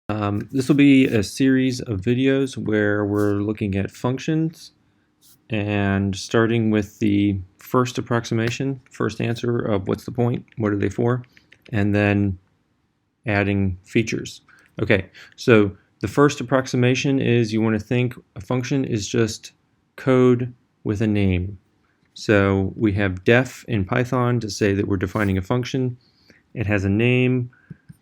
This will be a series of videos where we're looking at functions and starting with the first approximation, first answer of what's the point, what are they for, and then adding features. Okay, so the first approximation is you want to think a function is just code with a name. So we have def in Python to say that we're defining a function. It has a name.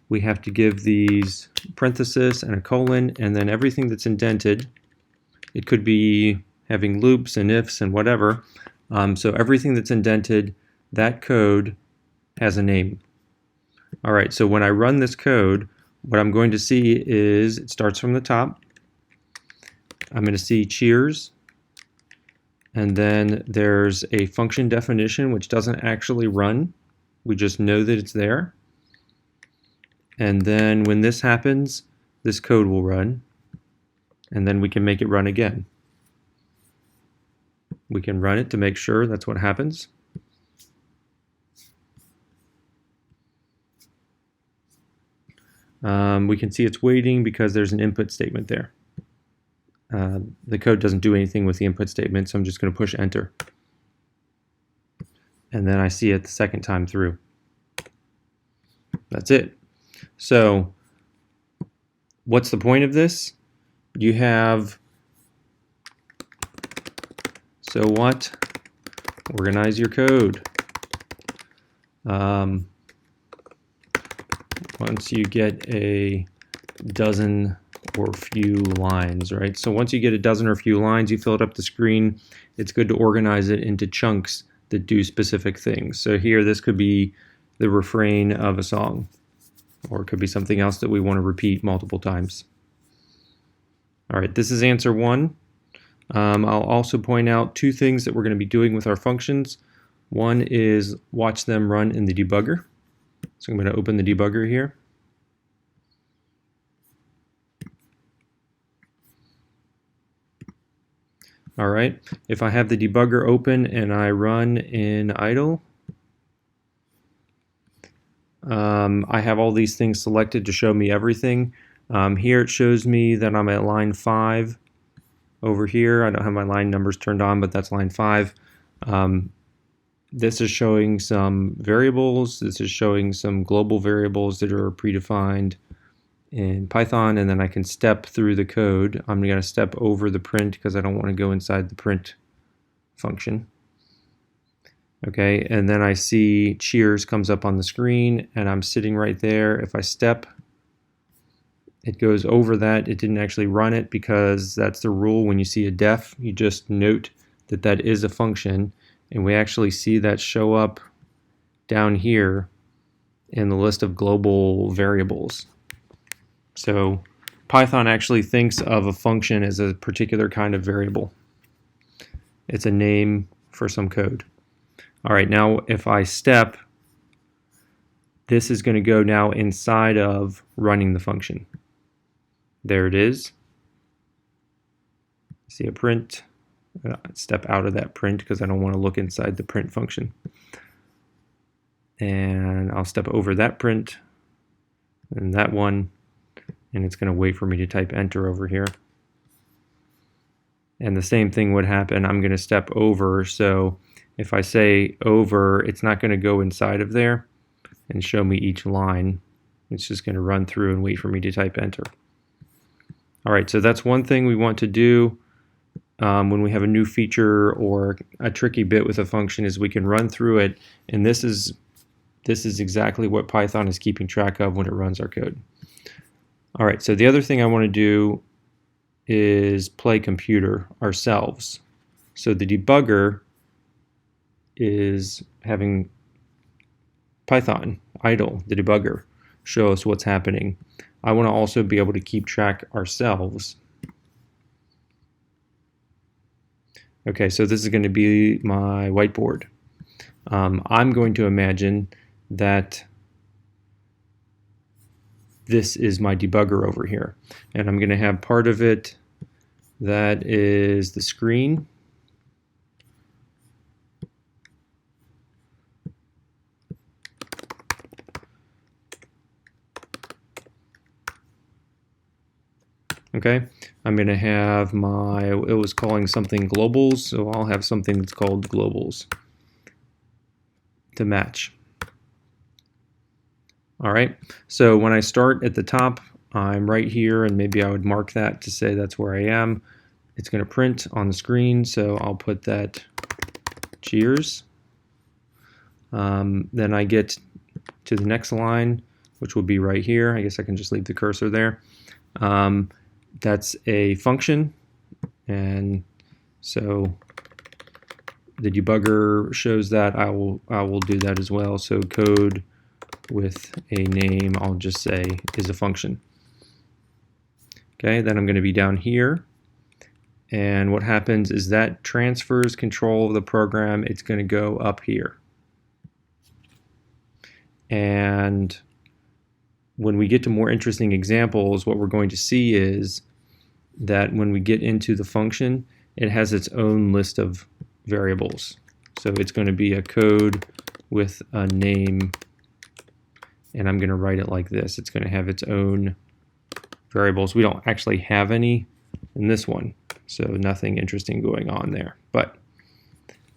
We have to give these parenthesis and a colon, and then everything that's indented. It could be having loops and ifs and whatever. So everything that's indented, that code has a name. All right, so when I run this code, what I'm going to see is it starts from the top. I'm going to see cheers, and then there's a function definition which doesn't actually run. We just know that it's there. And then when this happens, this code will run, and then we can make it run again. We can run it to make sure that's what happens. We can see it's waiting because there's an input statement there. The code doesn't do anything with the input statement, so I'm just going to push enter. And then I see it the second time through. That's it. So what's the point of this? You have so what? Organize your code. Once you get a dozen or few lines, right? So once you get a dozen or few lines, you fill it up the screen. It's good to organize it into chunks that do specific things. So here, this could be the refrain of a song, or it could be something else that we want to repeat multiple times. All right, this is answer one. I'll also point out two things that we're going to be doing with our functions. One is watch them run in the debugger. So I'm going to open the debugger here. All right, if I have the debugger open and I run in idle, I have all these things selected to show me everything. Here it shows me that I'm at line 5 over here. I don't have my line numbers turned on, but that's line 5. This is showing some variables. This is showing some global variables that are predefined in Python, and then I can step through the code. I'm going to step over the print because I don't want to go inside the print function. Okay, and then I see cheers comes up on the screen, and I'm sitting right there. If I step, it goes over that. It didn't actually run it because that's the rule. When you see a def, you just note that that is a function, and we actually see that show up down here in the list of global variables. So Python actually thinks of a function as a particular kind of variable. It's a name for some code. All right, now if I step, this is going to go now inside of running the function. There it is. See a print. Step out of that print because I don't want to look inside the print function. And I'll step over that print and that one, and it's going to wait for me to type enter over here. And the same thing would happen. I'm going to step over, so if I say over, it's not going to go inside of there and show me each line. It's just going to run through and wait for me to type enter. All right, so that's one thing we want to do when we have a new feature or a tricky bit with a function is we can run through it, and this is exactly what Python is keeping track of when it runs our code. All right, so the other thing I want to do is play computer ourselves. So the debugger is having Python idle, the debugger, show us what's happening. I want to also be able to keep track ourselves. Okay, so this is going to be my whiteboard. I'm going to imagine that this is my debugger over here, and I'm going to have part of it that is the screen. Okay, I'm going to have it was calling something globals, so I'll have something that's called globals to match. All right, so when I start at the top, I'm right here, and maybe I would mark that to say that's where I am. It's going to print on the screen, so I'll put that cheers. Then I get to the next line, which will be right here. I guess I can just leave the cursor there. That's a function, and so the debugger shows that. I will do that as well. So code with a name, I'll just say, is a function. Okay, then I'm going to be down here, and what happens is that transfers control of the program. It's going to go up here, and when we get to more interesting examples, what we're going to see is that when we get into the function, it has its own list of variables. So it's going to be a code with a name, and I'm going to write it like this. It's going to have its own variables. We don't actually have any in this one, so nothing interesting going on there, but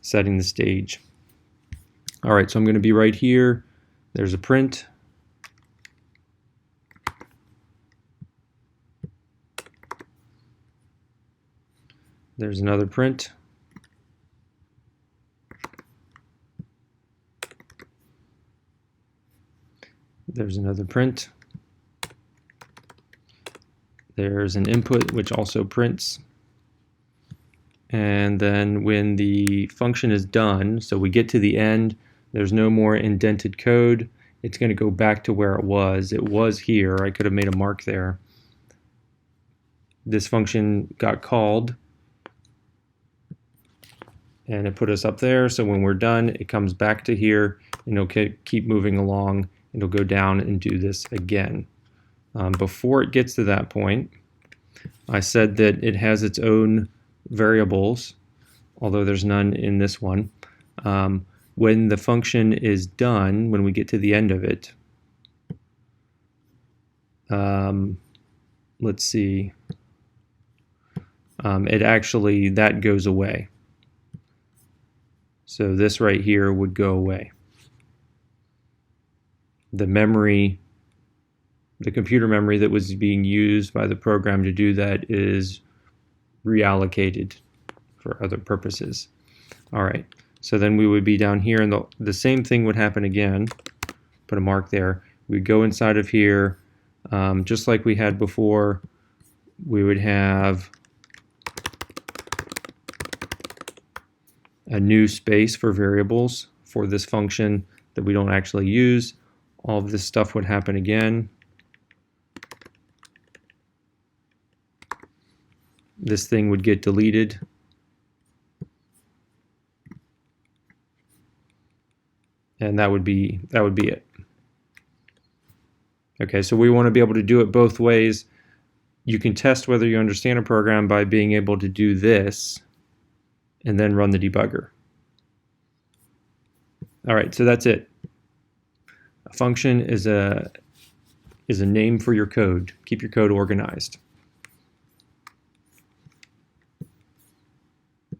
setting the stage. All right, so I'm going to be right here. There's a print. There's another print. There's another print. There's an input which also prints. And then when the function is done, so we get to the end, there's no more indented code. It's going to go back to where it was. It was here. I could have made a mark there. This function got called, and it put us up there. So when we're done, it comes back to here, and it'll keep moving along. It'll go down and do this again. Before it gets to that point, I said that it has its own variables, although there's none in this one. When the function is done, when we get to the end of it, let's see, it actually, that goes away. So this right here would go away. The memory, the computer memory that was being used by the program to do that is reallocated for other purposes. All right, so then we would be down here, and the same thing would happen again. Put a mark there. We'd go inside of here, just like we had before. We would have a new space for variables for this function that we don't actually use. All of this stuff would happen again. This thing would get deleted. And that would be it. Okay, so we want to be able to do it both ways. You can test whether you understand a program by being able to do this and then run the debugger. All right, so that's it. A function is a name for your code. Keep your code organized.